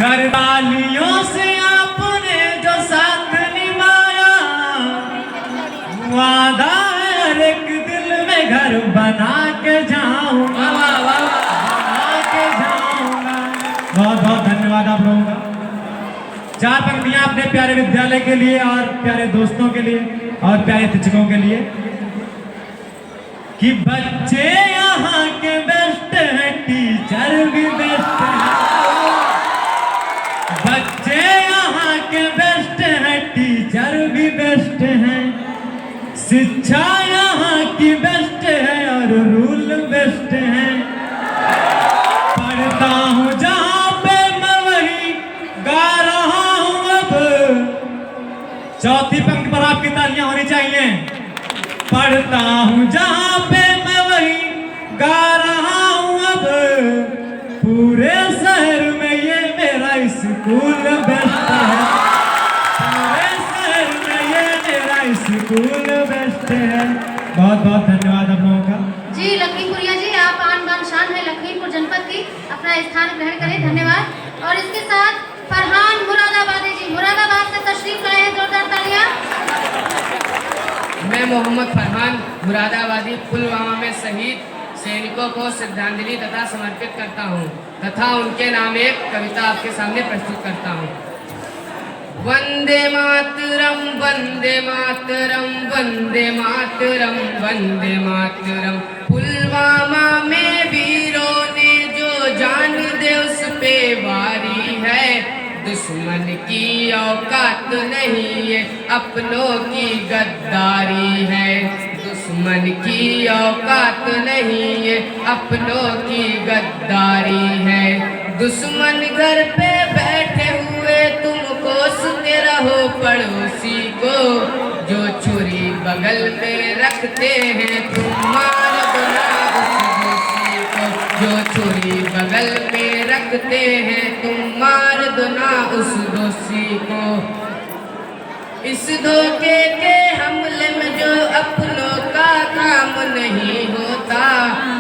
घरवालियों से आपने जो साथ निभाया, वादा हर एक दिल में घर बना के जाऊंगा, बना के जाऊंगा। बहुत बहुत धन्यवाद आप लोगों का। 4 पंक्तियां अपने प्यारे विद्यालय के लिए और प्यारे दोस्तों के लिए और प्यारे शिक्षकों के लिए कि बच्चे यहाँ के बेस्ट हैं, टीचर भी बेस्ट हैं। बच्चे यहाँ के बेस्ट हैं, टीचर भी बेस्ट हैं। शिक्षा यहाँ की बेस्ट है और रूल बेस्ट हैं। पढ़ता हूँ जहाँ पे मैं वही गा रहा हूँ अब। चौथी पंक्ति पर आपकी तालियां होनी चाहिए। पढ़ता हूँ जहाँ पे मैं वही गा रहा हूँ अब। पूरे शहर में ये मेरा स्कूल बेस्ट है। पूरे शहर में ये मेरा स्कूल बेस्ट है। बहुत बहुत धन्यवाद आप लोगों का। जी लखीमपुरिया जी, आप आन बान शान है लखीमपुर जनपद की, अपना स्थान ग्रहण करें, धन्यवाद। और इसके साथ फरहान मुरादाबादी जी, मुरादाबाद से तशरीफ लाए हैं, जोरदार तालियां। मैं मोहम्मद फरहान मुरादाबादी पुलवामा में शहीद सैनिकों को श्रद्धांजलि तथा समर्पित करता हूँ तथा उनके नाम एक कविता आपके सामने प्रस्तुत करता हूँ। वंदे मातरम वंदे मातरम वंदे मातरम वंदे मातरम। पुलवामा में वीरों ने जो जान दे उस पे वारी है। दुश्मन की औकात नहीं है, अपनों की गद्दारी है। दुश्मन की औकात नहीं है, अपनों की गद्दारी है। दुश्मन घर पे बैठे हुए तुम कोसते रहो पड़ोसी को। जो छुरी बगल में रखते हैं तुम मार दो ना उस दोषी को। जो छुरी बगल में रखते हैं तुम मार दो ना उस दोषी को। इस धोखे के हमले में जो अपनों का काम नहीं होता।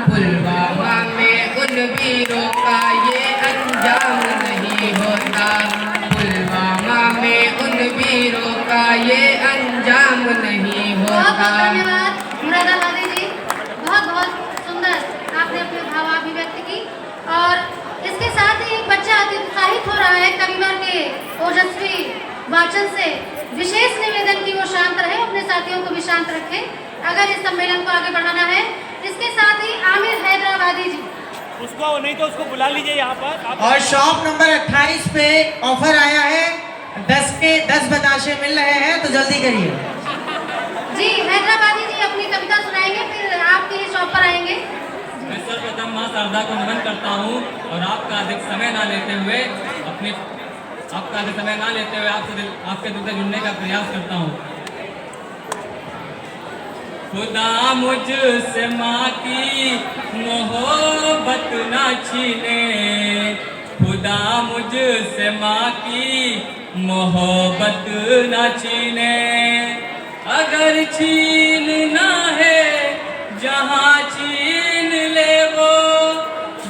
पुलवामा में उन वीरों का ये अंजाम नहीं होता। पुलवामा में उन वीरों का ये अंजाम नहीं होता। बहुत बहुत धन्यवाद मुरादाबादी जी, बहुत बहुत सुंदर आपने अपने भाव अभिव्यक्त की। और इसके साथ ही एक बच्चा अति उत्साहित हो रहा है कविवर के ओजस्वी वाचन से। विशेष निवेदन की वो शांत रहे, अपने साथियों को भी शांत रखें अगर इस सम्मेलन को आगे बढ़ाना है। इसके साथ ही आमिर हैदराबादी जी, उसको नहीं तो उसको बुला लीजिए यहाँ पर। और शॉप नंबर 28 पे ऑफर आया है, 10 के 10 बताशे मिल रहे हैं, तो जल्दी करिए। जी हैदराबादी जी अपनी कविता सुनाएंगे, फिर आपके शॉप पर आएंगे। मैं सर्वप्रथम माँ शारदा को नमन करता हूँ और आपका अधिक समय ना लेते हुए आपके दिल से जुड़ने का प्रयास करता हूँ। खुदा मुझसे माँ की मोहब्बत ना छीने। खुदा मुझसे माँ की मोहब्बत ना छीने। अगर छीनना है जहाँ छीन ले वो।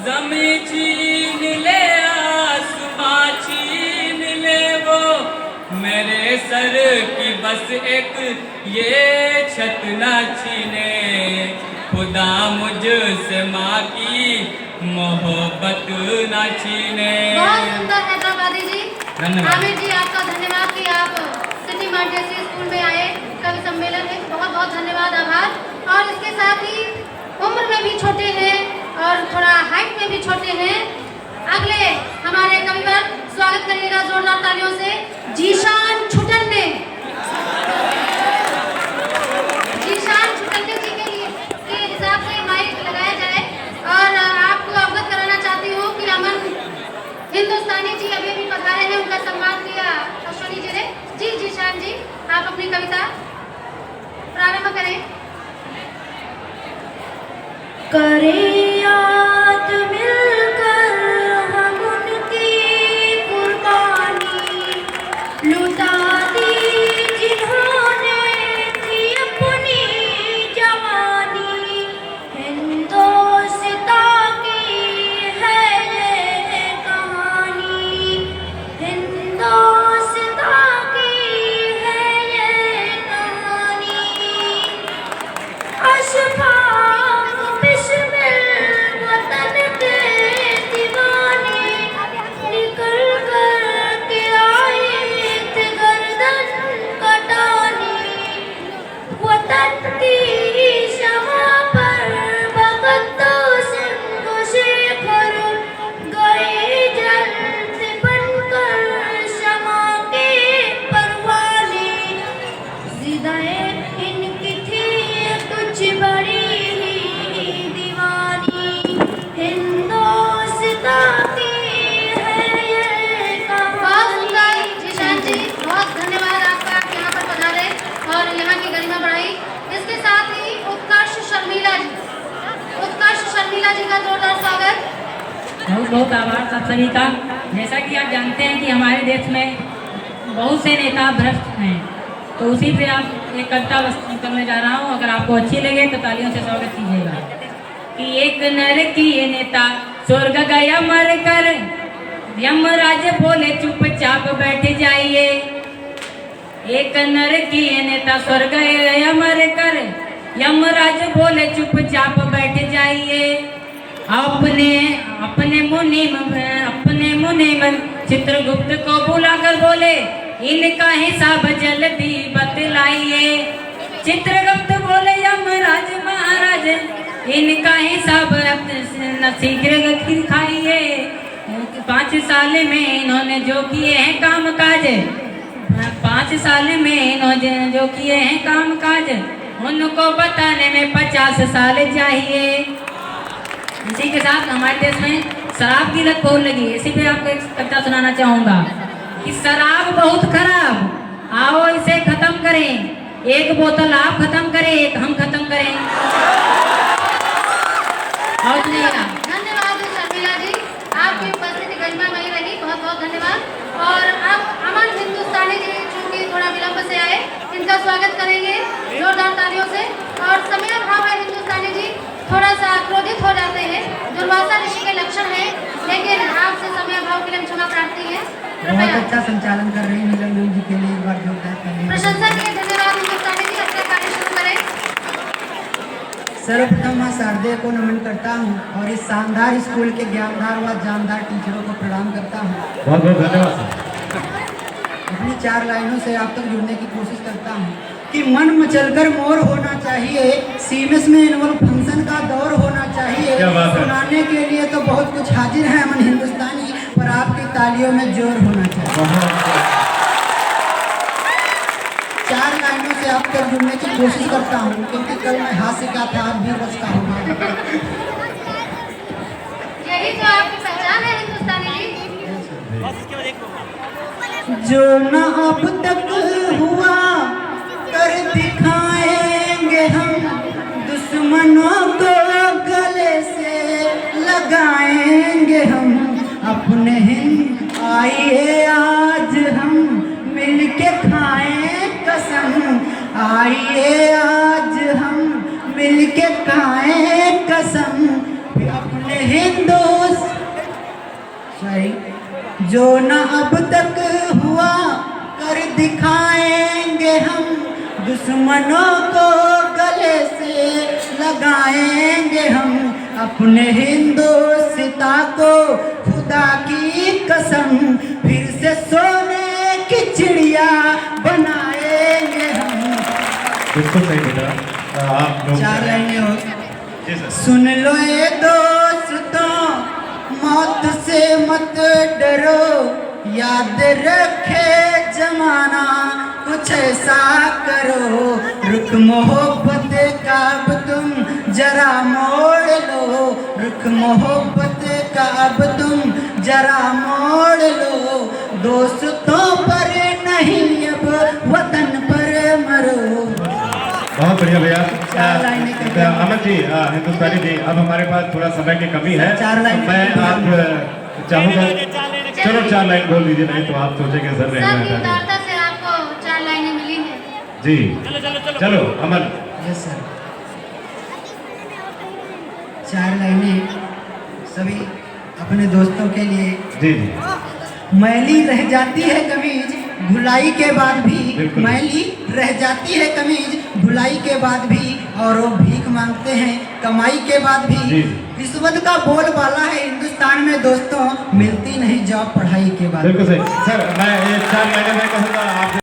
ज़मीं छीन ले आसमां छीन ले वो। मेरे सर की बस एक ये छत ना छीने। खुदा मुझसे माँ की मोहब्बत ना छीने। बहुत सुंदर हैदराबादी जी। धन्यवाद। आमिर जी आपका धन्यवाद कि आप सिटी मॉन्टेसरी स्कूल में आए कवि सम्मेलन में, बहुत बहुत धन्यवाद, आभार। और इसके साथ ही उम्र में भी छोटे हैं और थोड़ा हाइट में भी छोटे हैं, अगले हमारे कविवर स्वागत करिएगा जोरदार तालियों से, जीशान छुटन्ने। जीशान छुटन्ने जी के लिए के हिसाब से माइक लगाया जाए। और आपको अवगत कराना चाहती हूँ कि अमन हिंदुस्तानी जी अभी भी पधारे हैं, उनका सम्मान किया अश्वनी जी ने। जी जीशान जी, आप अपनी कविता प्रारंभ करें। करें याद मिलकर हम उनकी कुर्बानी, लुटा दी जिन्होंने थी अपनी जवानी। हिंदोस्तां की है ये कहानी, शर्मिला जी का जोरदार स्वागत। बहुत बहुत आभार सब सभी का। जैसा कि आप जानते हैं कि हमारे देश में बहुत से नेता भ्रष्ट हैं, तो उसी पे आप एक कविता करने जा रहा हूँ। अगर आपको अच्छी लगे तो तालियों से स्वागत कीजिएगा। कि एक नर की ये नेता स्वर्ग गया मर कर, यमराज बोले चुपचाप बैठ जाइए। एक नर की ये नेता स्वर्ग गया मर कर, यमराज बोले चुपचाप बैठ जाइए। अपने मुनीम चित्रगुप्त को बुलाकर बोले इनका हिसाब जल्दी बतलाइए। चित्रगुप्त बोले यमराज महाराज इनका हिसाब शीघ्र दिखाइए। 5 साल में इन्होंने जो किए हैं काम काज, 5 साल में इन्होंने जो किए हैं काम काज, उनको बताने में 50 साल चाहिए। इसी के साथ हमारे देश में शराब की लत बहुत लगी है। इसी पे आपको एक कविता सुनाना चाहूँगा कि शराब बहुत खराब, आओ इसे खत्म करें। एक बोतल आप खत्म करें, एक हम खत्म करें। और सुनिएगा। धन्यवाद शर्मिला जी, आपकी उपस्थिति गरिमामयी रही, बहुत बहुत धन्यवाद। और अब अमन हिंदुस्तानी जी चूंकि थोड़ा विलंब से आए, इनका स्वागत करेंगे जोरदार तालियों से। और समय अभाव है, हिंदुस्तानी जी थोड़ा सा क्रोधित हो जाते हैं, दुर्वासा ऋषि के लक्षण है, लेकिन आपसे समय अभाव के लिए क्षमा प्रार्थी है। बहुत अच्छा संचालन कर रही नीलम देवी जी के लिए एक बार जोरदार तालियां। प्रशंसा के लिए धन्यवाद हिंदुस्तानी जी, अपना कार्य शुरू करें। सर्वप्रथम मैं शारदे को नमन करता हूँ और इस शानदार स्कूल के ज्ञानदार व जानदार टीचरों को प्रणाम करता हूँ। बहुत बहुत धन्यवाद सर। अपनी 4 लाइनों से आप तक जुड़ने की कोशिश करता हूँ कि मन मचलकर मोर होना चाहिए, सीमेंस में एनुअल फंक्शन का दौर होना चाहिए। क्या बात है। सुनाने के लिए तो बहुत कुछ हाजिर है अमन हिंदुस्तानी, पर आपकी तालियों में जोर होना चाहिए। 4 लाइनों से आप तक जुड़ने की कोशिश करता हूँ, क्योंकि कल मैं हास्य का था, आज भी रस का होगा। यही तो आपकी पहचान है हिंदुस्तानी जी। बस इसके बाद एक जो न अब तक हुआ कर दिखाएंगे हम, दुश्मनों को गले से लगाएंगे हम। अपने हिंद आइए आज हम मिलके खाएं कसम, आइए आज हम मिलके खाएं कसम। अपने हिंदुस्तान जो न अब तक हुआ कर दिखाएंगे हम, दुश्मनों को गले से लगाएंगे हम। अपने हिंदुस्तान को खुदा की कसम फिर से सोने की चिड़िया बनाएंगे हम। बिल्कुल सही बेटा। आप लोग 4 लाइनें हो। जी सर। सुन लो ये दोस्तों, मौत से मत डरो, याद रखे जमाना कुछ ऐसा करो। रुख मोहब्बत का अब तुम जरा मोड़ लो, रुख मोहब्बत का अब तुम जरा मोड़ लो। दोस्तों पर नहीं अब वतन पर मरो। बहुत बढ़िया भैया। 4 लाइनें करके अमन जी, हिंदुस्तानी जी, अब हमारे पास थोड़ा समय की कमी है। 4 लाइन मैं आप चाहूँगा, चलो 4 लाइन बोल दीजिए, नहीं तो आप सोचेंगे सर सबकी उदारता से आपको 4 लाइनें मिली हैं। जी चलो अमन। Yes sir. 4 लाइनें सभी अपने दोस्तों के लिए। जी जी। मैली रह जाती है कमीज धुलाई के बाद भी, बिल्कुल। मैली रह जाती है कमीज धुलाई के बाद भी, और वो भीख मांगते हैं कमाई के बाद भी। जी। रिश्वत का बोलबाला है हिंदुस्तान में दोस्तों, मिलती नहीं जॉब पढ़ाई के बाद। बिल्कुल सही सर। मैं 4 लाइनें मैं कहूँगा आप